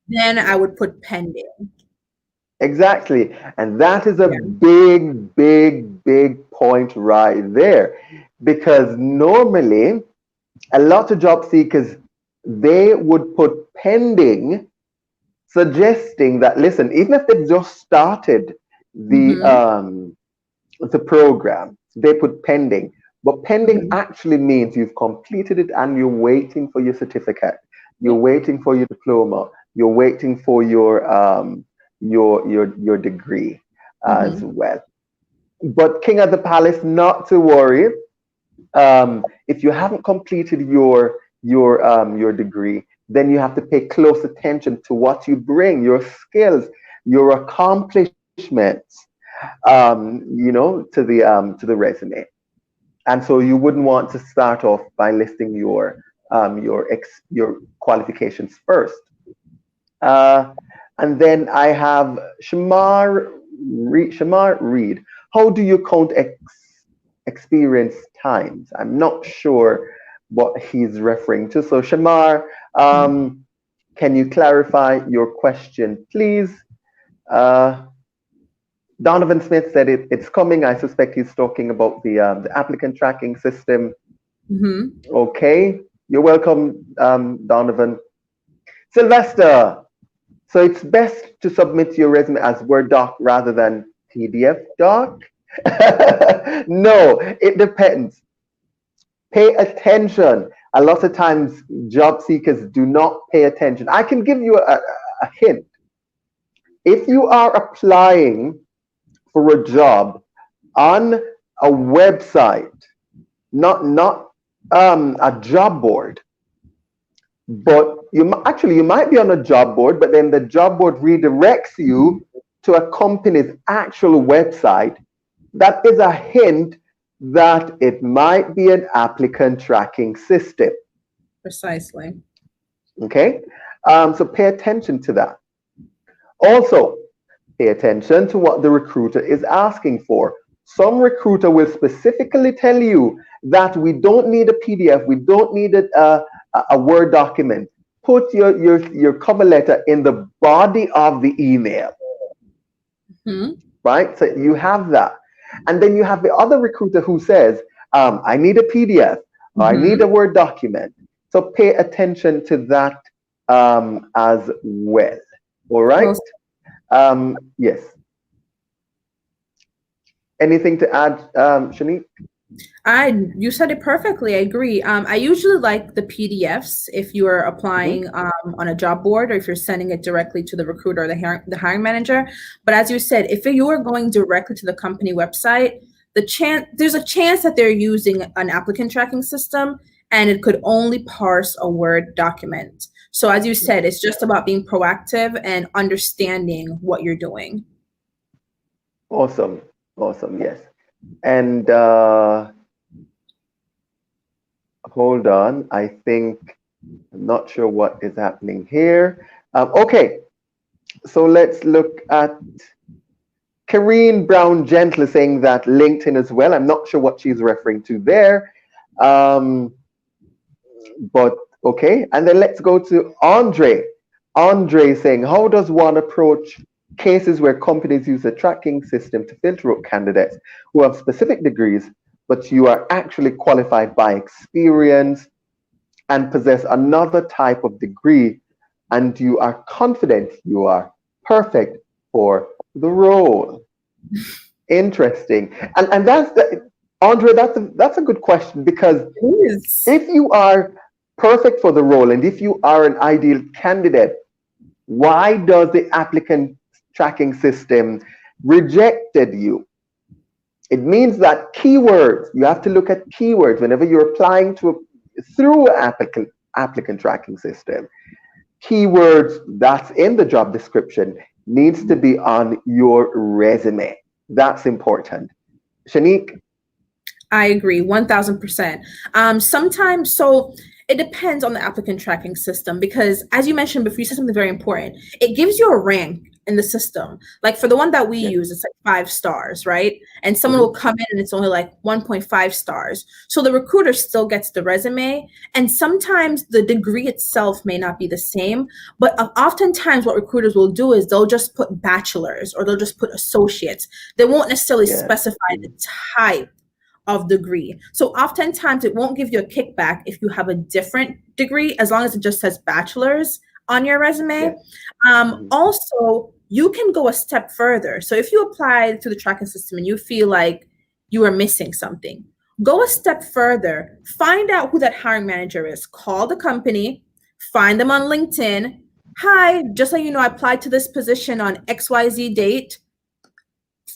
then I Yeah. would put pending. Exactly. And that is a Yeah. big, big, big point right there. Because normally, a lot of job seekers, they would put pending, suggesting that, listen, even if they've just started the Mm-hmm. um, the program, they put pending. But pending Mm-hmm. actually means you've completed it and you're waiting for your certificate. You're Yeah. waiting for your diploma. You're waiting for your degree as Mm-hmm. well. But King of the Palace, not to worry. If you haven't completed your degree, then you have to pay close attention to what you bring, your skills, your accomplishments, to the resume. And so you wouldn't want to start off by listing your qualifications first. Uh, and then I have Shamar Reed. How do you count experience times? I'm not sure what he's referring to. So Shamar, can you clarify your question, please? Uh, Donovan Smith said it's coming. I suspect he's talking about the applicant tracking system. Mm-hmm. Okay, you're welcome, Donovan. Sylvester, so it's best to submit your resume as Word doc rather than PDF doc? No, it depends. Pay attention. A lot of times, job seekers do not pay attention. I can give you a hint. If you are applying for a job on a website, not a job board, but you might be on a job board, but then the job board redirects you to a company's actual website. That is a hint that it might be an applicant tracking system. Precisely. Okay, so pay attention to that. Also, pay attention to what the recruiter is asking for. Some recruiter will specifically tell you that we don't need a PDF, we don't need a Word document. Put your cover letter in the body of the email, Mm-hmm. right? So you have that. And then you have the other recruiter who says, I need a PDF, or I need Mm-hmm. a Word document. So pay attention to that as well. All right? Well, Yes. Anything to add, Shanique? you said it perfectly. I agree. I usually like the PDFs if you are Mhm. applying on a job board or if you're sending it directly to the recruiter or the hiring manager. But as you said, if you are going directly to the company website, there's a chance that they're using an applicant tracking system and it could only parse a Word document. So as you said, it's just about being proactive and understanding what you're doing. Awesome. Awesome. Yes. And hold on. I'm not sure what is happening here. Okay. So let's look at Kareen Brown Gentle saying that LinkedIn as well. I'm not sure what she's referring to there. Um, but okay. And then let's go to Andre. Andre saying, how does one approach cases where companies use a tracking system to filter out candidates who have specific degrees, but you are actually qualified by experience and possess another type of degree, and you are confident you are perfect for the role? Interesting. And Andre, that's a good question, because It is. if you are perfect for the role and if you are an ideal candidate, why does the applicant tracking system rejected you? It means that keywords, you have to look at keywords whenever you're applying through an applicant tracking system. Keywords that's in the job description needs to be on your resume. That's important. Shanique? I agree, 1000%. Sometimes, so it depends on the applicant tracking system because, as you mentioned before, you said something very important. It gives you a rank in the system. Like for the one that we Yes. use, it's like 5 stars, right? And someone will Hmm. come in and it's only like 1.5 stars. So the recruiter still gets the resume. And sometimes the degree itself may not be the same, but oftentimes what recruiters will do is they'll just put bachelor's or they'll just put associates. They won't necessarily Yes. specify the type of degree. So oftentimes it won't give you a kickback if you have a different degree, as long as it just says bachelor's on your resume. Yes. Hmm. Also, you can go a step further. So if you apply to the tracking system and you feel like you are missing something, go a step further, find out who that hiring manager is, call the company, find them on LinkedIn. Hi, just so you know, I applied to this position on XYZ date.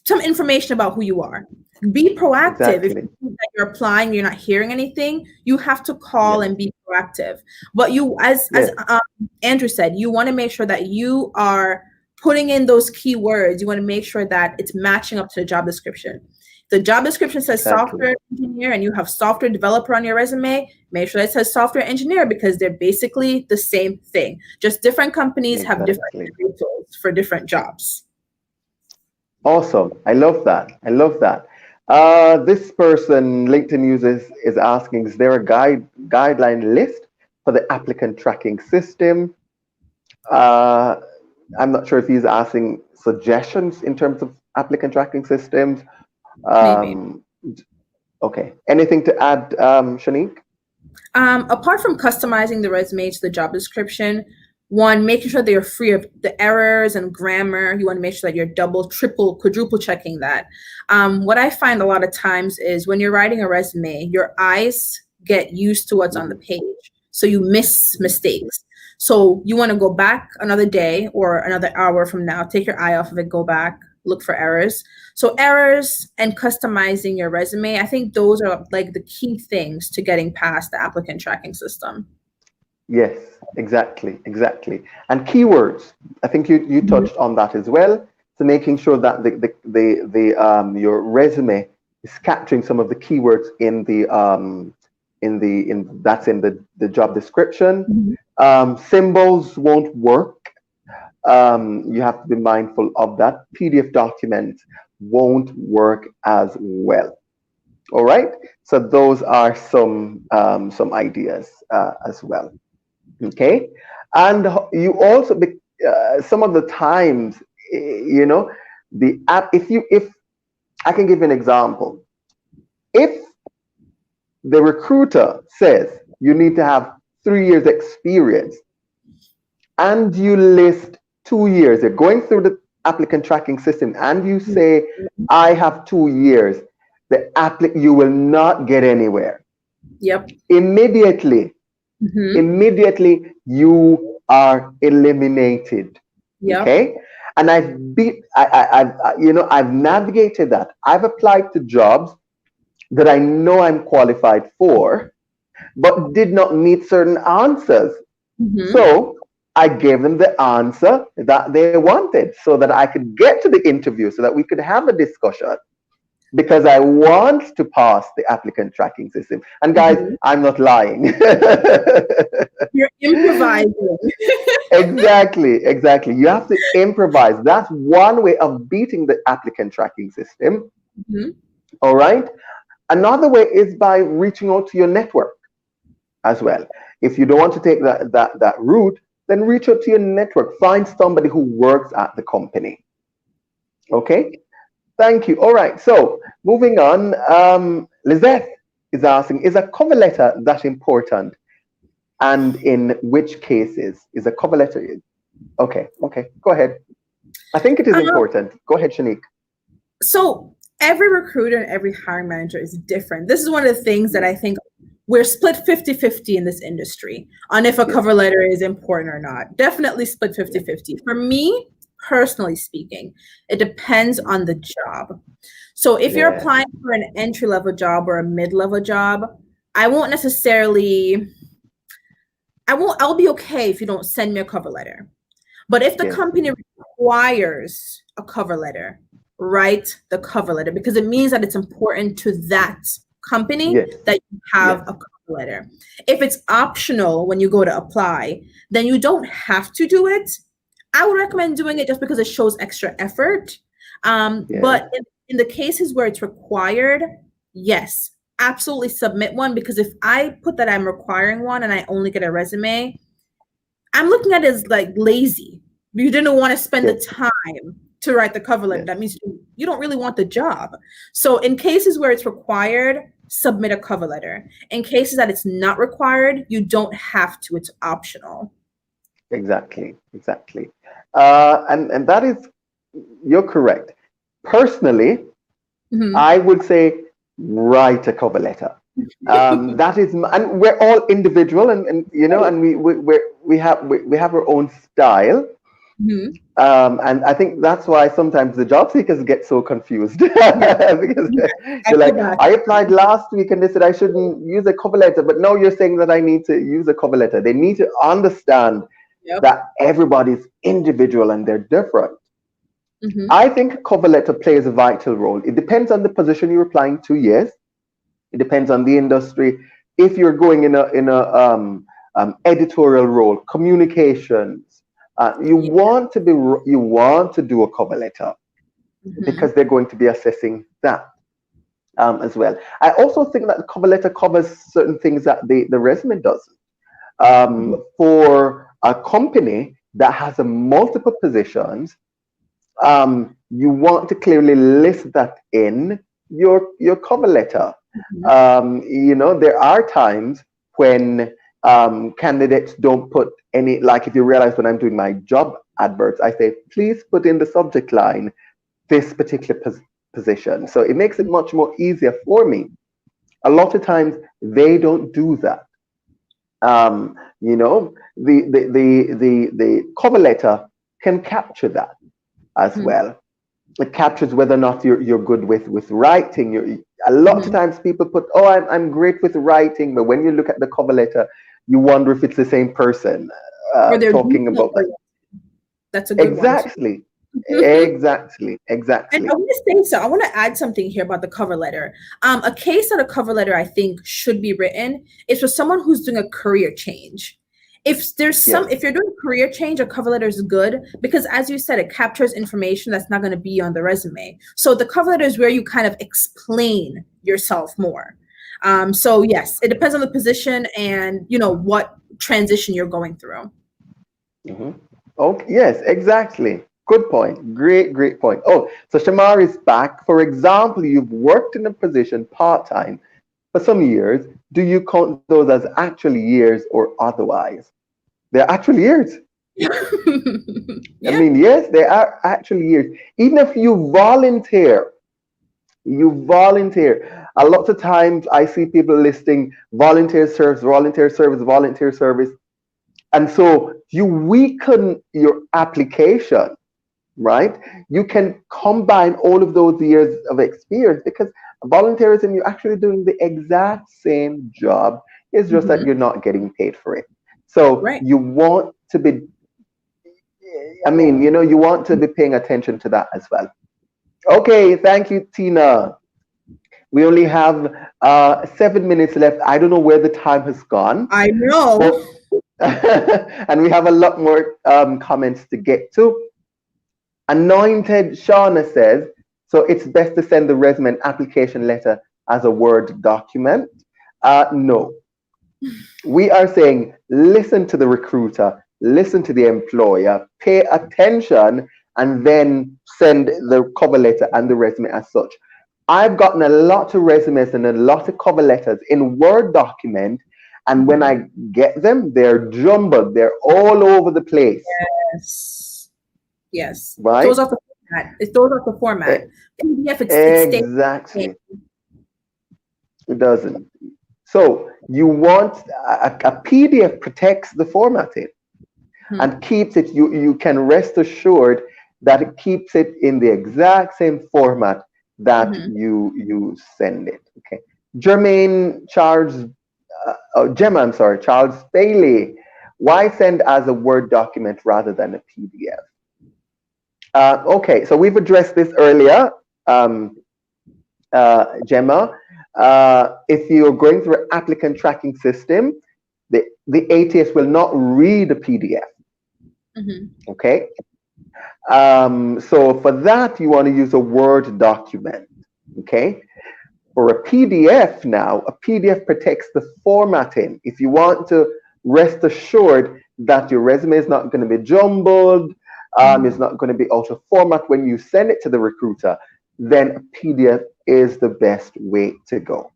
Some information about who you are. Be proactive. If Exactly. you think that you're applying, you're not hearing anything, you have to call Yes. and be proactive. But you, as Yes. Andrew said, you want to make sure that you are putting in those keywords. You want to make sure that it's matching up to the job description. The job description says Exactly. software engineer and you have software developer on your resume, make sure it says software engineer because they're basically the same thing. Just different companies have different Exactly. titles for different jobs. Awesome. I love that. I love that. This person, LinkedIn users, is asking, is there a guideline list for the applicant tracking system? Uh, I'm not sure if he's asking suggestions in terms of applicant tracking systems. Maybe. Um, okay. Anything to add, Shanique? Apart from customizing the resume to the job description, one, making sure that you're free of the errors and grammar. You want to make sure that you're double, triple, quadruple checking that. What I find a lot of times is when you're writing a resume, your eyes get used to what's on the Mhm. page. So you miss mistakes. So you want to go back another day or another hour from now, take your eye off of it, go back, look for errors. So errors and customizing your resume, I think those are like the key things to getting past the applicant tracking system. Yes, exactly, exactly. And keywords. I think you Mhm. touched on that as well. So making sure that your resume is capturing some of the keywords in the job description. Mhm. Symbols won't work. You have to be mindful of that. PDF documents won't work as well. All right. So those are some ideas as well. Okay. And you also some of the times, you know, the app. If I can give you an example, if the recruiter says you need to have 3 years experience and you list 2 years, you're going through the applicant tracking system and you say, I have 2 years, you will not get anywhere. Yep. Immediately, Hmm. immediately you are eliminated. Yep. Okay. And I've navigated that. I've applied to jobs that I know I'm qualified for, but did not meet certain answers. Hmm. So I gave them the answer that they wanted so that I could get to the interview so that we could have a discussion because I want to pass the applicant tracking system. And guys, Hmm. I'm not lying. You're improvising. Exactly, exactly. You have to improvise. That's one way of beating the applicant tracking system. Hmm. All right. Another way is by reaching out to your network as well. If you don't want to take that route, then reach out to your network. Find somebody who works at the company. Okay. Thank you. All right. So moving on, Lizette is asking, is a cover letter that important? And in which cases is a cover letter? Okay. Okay. Go ahead. I think it is Um, important. Go ahead, Shanique. so every recruiter and every hiring manager is different. This is one of the things that Yes. I think we're split 50-50 in this industry on if a Yes. cover letter is important or not. Definitely split Yes. 50-50. For me, personally speaking, it depends on the job. So if you're Yes. applying for an entry level job or a mid level job, I won't necessarily, I'll be okay if you don't send me a cover letter. But if the Yes. company requires a cover letter, write the cover letter because it means that it's important to that company Yes. that you have Yes. a cover letter. If it's optional when you go to apply, then you don't have to do it. I would recommend doing it just because it shows extra effort. Yes, But in the cases where it's required, yes, absolutely submit one, because if I put that I'm requiring one and I only get a resume, I'm looking at it as like lazy. You didn't want to spend the yes, time to write the cover letter. yes, That means you don't really want the job. So in cases where it's required, submit a cover letter. In cases that it's not required, you don't have to. It's optional. exactly, exactly. And that is, you're correct. Personally, Hmm. I would say write a cover letter. That is, and we're all individual, and you know, Right. and we have our own style. Hmm. And I think that's why sometimes the job seekers get so confused Yes. because Yes. I they're feel like, bad. I applied last week and they said I shouldn't use a cover letter, but now you're saying that I need to use a cover letter. They need to understand Yep. that everybody's individual and they're different. Hmm. I think a cover letter plays a vital role. It depends on the position you're applying to, yes. It depends on the industry. If you're going in a editorial role, communications, Yeah. you want to do a cover letter Hmm. because they're going to be assessing that as well. I also think that the cover letter covers certain things that the resume doesn't. For a company that has a multiple positions, you want to clearly list that in your cover letter. Hmm. There are times when candidates don't put any, like if you realize when I'm doing my job adverts, I say, please put in the subject line this particular position. So it makes it much more easier for me. A lot of times they don't do that. The cover letter can capture that as Hmm. well. It captures whether or not you're good with writing. A lot of Hmm. times people put, oh, I'm great with writing, but when you look at the cover letter, you wonder if it's the same person Or they're talking detail about that. oriented. That's a good one too. Exactly, exactly, And exactly. I want to say so. I want to add something here about the cover letter. A case that a cover letter I think should be written is for someone who's doing a career change. Yes. If you're doing a career change, a cover letter is good because, as you said, it captures information that's not going to be on the resume. So the cover letter is where you kind of explain yourself more. So yes, it depends on the position and what transition you're going through. Hmm. Okay. Yes. Exactly. Good point. Great. Great point. Oh, so Shamar is back. For example, you've worked in a position part time for some years. Do you count those as actually years or otherwise? They're actually years. I Yeah. mean, yes, they are actually years. Even if you volunteer. A lot of times I see people listing volunteer service, volunteer service, volunteer service. And so you weaken your application, right? You can combine all of those years of experience because volunteerism, you're actually doing the exact same job. It's just that Mhm. you're not getting paid for it. So Right. you want to be, I mean, you want to be paying attention to that as well. Okay, thank you, Tina. We only have 7 minutes left. I don't know where the time has gone, I know. but and we have a lot more comments to get to. Anointed Shauna says, so it's best to send the resume and application letter as a Word document. No, we are saying listen to the recruiter, listen to the employer, pay attention, and then send the cover letter and the resume as such. I've gotten a lot of resumes and a lot of cover letters in Word document, and when Mhm. I get them, they're jumbled, they're all over the place, Yes. Yes. right? Throws off the format. It throws off the format. E- PDF, it stays the Exactly. It doesn't. So you want a PDF protects the formatting same. and keeps it, you can rest assured that it keeps it in the exact same format that Mhm. you send it. Okay. Jermaine Charles, Gemma, I'm sorry, Charles Bailey. Why send as a Word document rather than a PDF? Okay, so we've addressed this earlier, Gemma. If you're going through an applicant tracking system, the ATS will not read a PDF. Hmm. Okay. So for that, you want to use a Word document. Okay. For a PDF now, a PDF protects the formatting. If you want to rest assured that your resume is not going to be jumbled, it's not going to be out of format when you send it to the recruiter, then a PDF is the best way to go.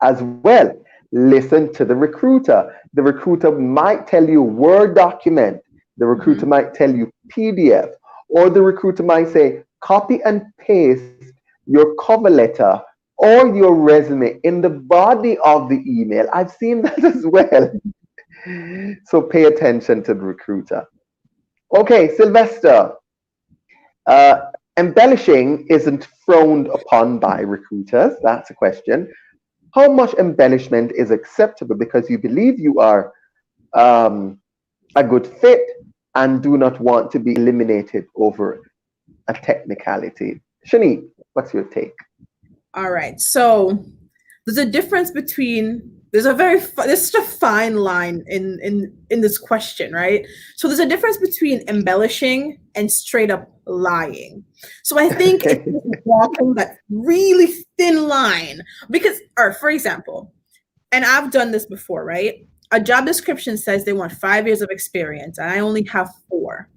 As well, listen to the recruiter. The recruiter might tell you Word document, the recruiter Hmm. might tell you PDF, or the recruiter might say copy and paste your cover letter or your resume in the body of the email. I've seen that as well. So pay attention to the recruiter. Okay, Sylvester, uh, embellishing isn't frowned upon by recruiters. That's a question. How much embellishment is acceptable because you believe you are um, a good fit and do not want to be eliminated over a technicality? Shani, what's your take? All right. So there's a difference between there's such a fine line in this question, right? So there's a difference between embellishing and straight up lying. So I think it's just walking that really thin line because, or for example, and I've done this before, right? A job description says they want 5 years of experience, and I only have 4.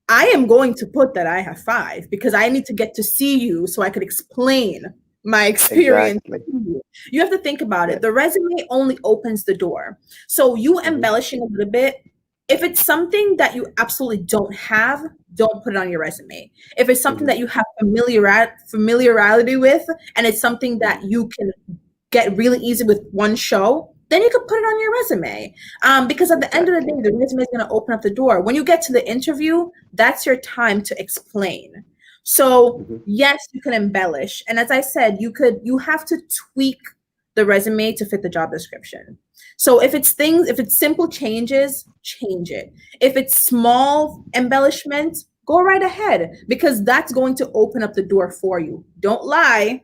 I am going to put that I have 5 because I need to get to see you so I could explain my experience Exactly. to you. You have to think about it. Yes. The resume only opens the door. So you Mhm. embellishing a little bit, if it's something that you absolutely don't have, don't put it on your resume. If it's something Mhm. that you have familiarity with and it's something that Mhm. you can get really easy with one show, then you could put it on your resume. Because at the end of the Exactly. day, the resume is going to open up the door. When you get to the interview, that's your time to explain. So Mhm. yes, you can embellish, and as I said, you have to tweak the resume to fit the job description. So if it's simple changes, change it. If it's small embellishment, go right ahead because that's going to open up the door for you. Don't lie,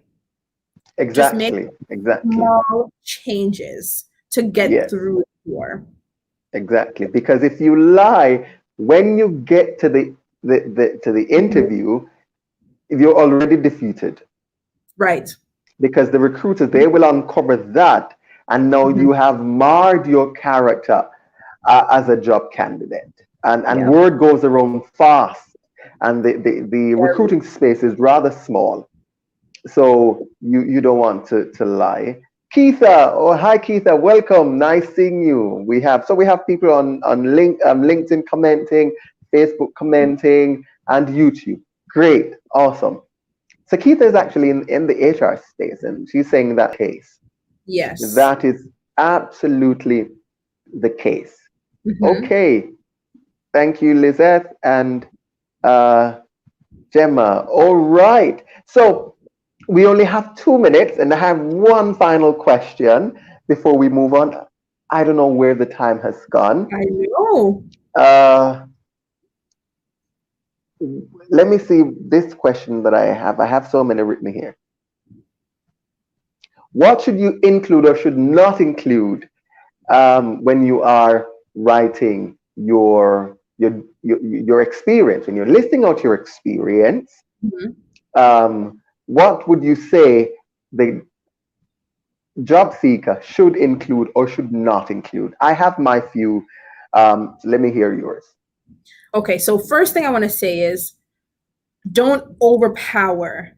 just make Exactly. Exactly. small changes to get Yes. through the door. Exactly. Because if you lie when you get to the interview, you're already defeated. Right. Because the recruiters, they will uncover that, and now Mhm. you have marred your character as a job candidate. And Yeah. word goes around fast, and the recruiting space is rather small. So you don't want to lie. Keitha, oh hi Keitha, welcome, nice seeing you. We have people on LinkedIn commenting, Facebook commenting, and YouTube. Great, awesome. So Keitha is actually in the HR space, and she's saying that case. Yes. That is absolutely the case. Hmm. Okay, thank you, Lizette and uh, Gemma. All right, so we only have 2 minutes, and I have one final question before we move on. I don't know where the time has gone. I know. Uh, Let me see this question that I have. I have so many written here. What should you include or should not include when you are writing your experience? When you're listing out your experience, Mhm. what would you say the job seeker should include or should not include? I have my few. So let me hear yours. Okay, so first thing I want to say is don't overpower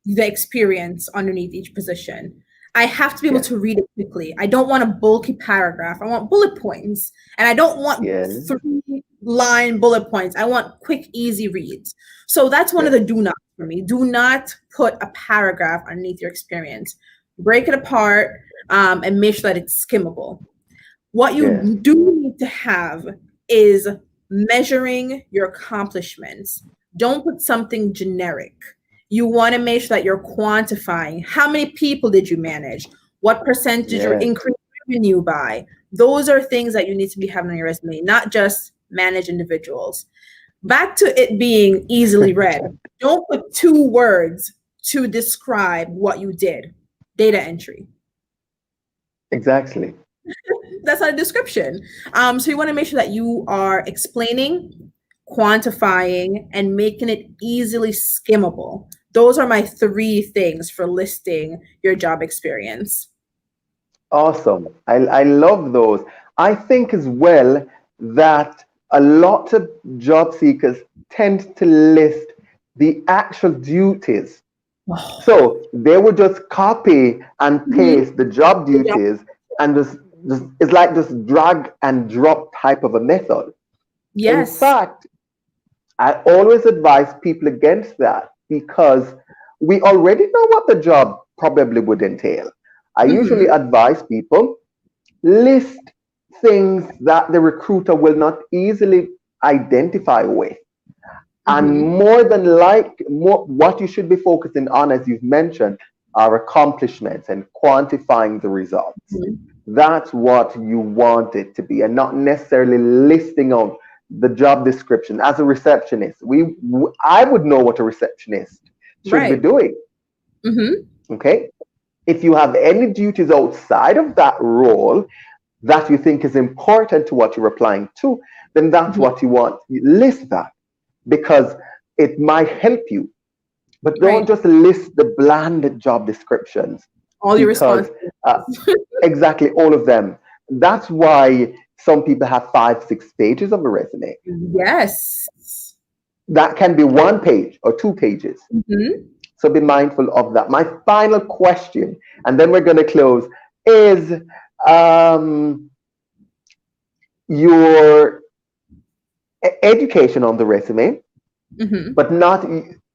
the experience underneath each position. I have to be able Yes, to read it quickly. I don't want a bulky paragraph. I want bullet points. And I don't want yes, 3-line bullet points. I want quick, easy reads. So that's one of yes, the do nots for me. Do not put a paragraph underneath your experience. Break it apart and make sure that it's skimmable. What you yes, do need to have is measuring your accomplishments. Don't put something generic. You want to make sure that you're quantifying how many people did you manage? What percentage or yes. increase revenue by? Those are things that you need to be having on your resume, not just manage individuals. Back to it being easily read. Don't put 2 words to describe what you did. Data entry. Exactly. That's not a description. So you want to make sure that you are explaining, quantifying, and making it easily skimmable. Those are my three things for listing your job experience. Awesome. I love those. I think as well that a lot of job seekers tend to list the actual duties. So they would just copy and Mhm. paste the job Yeah. duties and just it's like just drag and drop type of a method. In Yes. fact, I always advise people against that because we already know what the job probably would entail. I usually Hmm. advise people list things that the recruiter will not easily identify with. And Hmm. more than more, what you should be focusing on, as you've mentioned, are accomplishments and quantifying the results. That's what you want it to be, and not necessarily listing out the job description. As a receptionist, I would know what a receptionist should be Right. doing. Hmm. Okay, if you have any duties outside of that role that you think is important to what you're applying to, then that's Hmm. what you want. You list that because it might help you. But don't Right. just list the bland job descriptions All your because responsibilities. uh, exactly all of them. That's why some people have 5, 6 pages of a resume. Yes. That can be 1 page or 2 pages. Hmm. So be mindful of that. My final question, and then we're going to close, is um, your education on the resume, Hmm. but not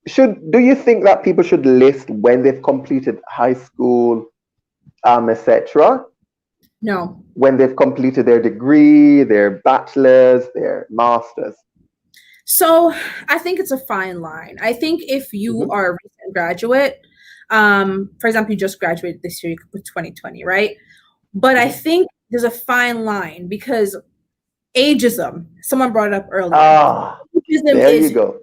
should. Do you think that people should list when they've completed high school, etc., No. when they've completed their degree, their bachelor's, their master's? So I think it's a fine line. I think if you Hmm. are a recent graduate, for example, you just graduated this year, you could put 2020, right? But I Hmm. think there's a fine line because ageism, someone brought it up earlier. Ah, Ageism there you is go.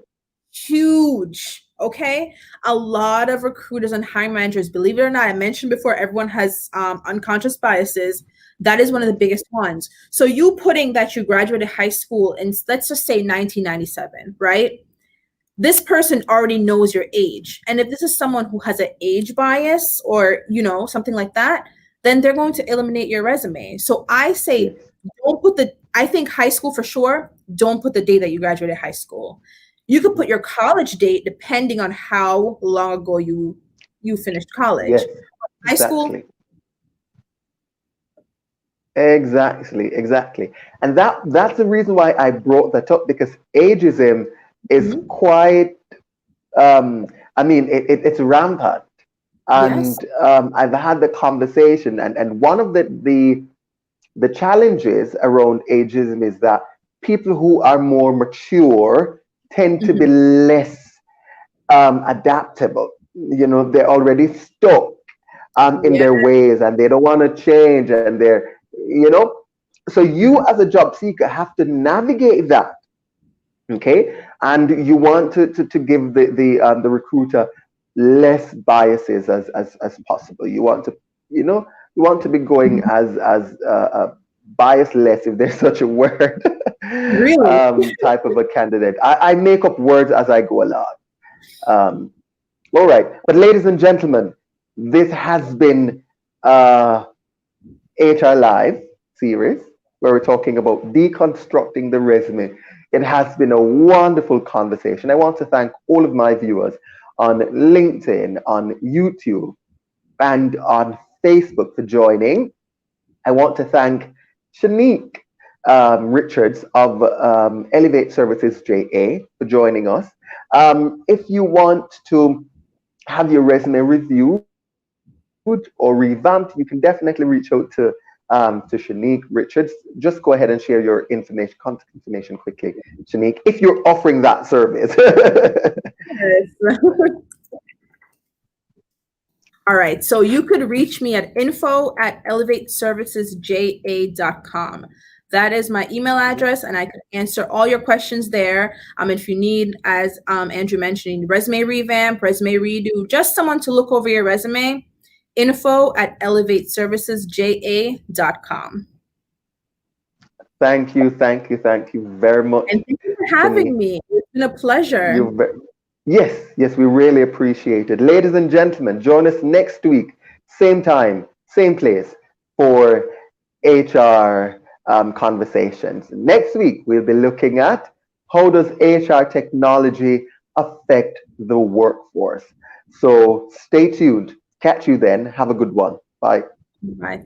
huge. Okay. A lot of recruiters and hiring managers, believe it or not, I mentioned before, everyone has unconscious biases. That is one of the biggest ones. So you putting that you graduated high school in, let's just say 1997, right? This person already knows your age. And if this is someone who has an age bias or, something like that, then they're going to eliminate your resume. So I Yes. say, don't put I think high school for sure, don't put the date that you graduated high school. You could Hmm. put your college date depending on how long ago you finished college. Yes. High school, Exactly. Exactly. And that's the reason why I brought that up because ageism is mhm, quite I mean it's rampant. yes. And I've had the conversation and one of the challenges around ageism is that people who are more mature tend to be Mhm, less adaptable. You know, they're already stuck in yeah. their ways and they don't want to change and they're. So you Mhm, as a job seeker have to navigate that, okay? And you want to give the recruiter less biases as possible. You want to, you know, you want to be going mhm. as bias less, if there's such a word, Really? type of a candidate. I make up words as I go along. Um, all right, but ladies and gentlemen, this has been uh, HR Live series where we're talking about deconstructing the resume. It has been a wonderful conversation. I want to thank all of my viewers on LinkedIn, on YouTube, and on Facebook for joining. I want to thank Shanique Richards of Elevate Services JA for joining us. If you want to have your resume reviewed or revamped, you can definitely reach out to Shanique Richards. Just go ahead and share your information, contact information quickly, Shanique, if you're offering that service. Yes. All right. So you could reach me at info@elevateservicesja.com. That is my email address, and I can answer all your questions there. If you need, as Andrew mentioned, resume revamp, resume redo, just someone to look over your resume, info@elevateservicesja.com. Thank you very much, And thank you for Shani. having me. It's been a pleasure. Yes, yes, we really appreciate it. Ladies and gentlemen, join us next week, same time, same place, for HR conversations. Next week, we'll be looking at how does HR technology affect the workforce. So stay tuned. Catch you then. Have a good one. Bye. Bye.